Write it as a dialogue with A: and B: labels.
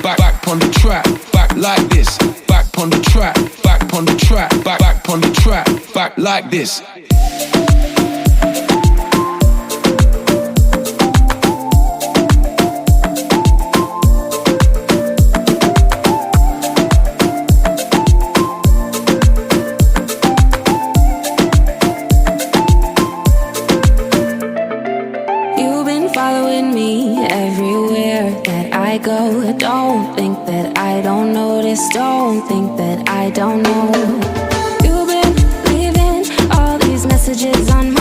A: back on the track, back like this. Back on the track, back on the track, back on the track, back like this.
B: Following me everywhere that I go. Don't think that I don't notice. Don't think that I don't know. You've been leaving all these messages on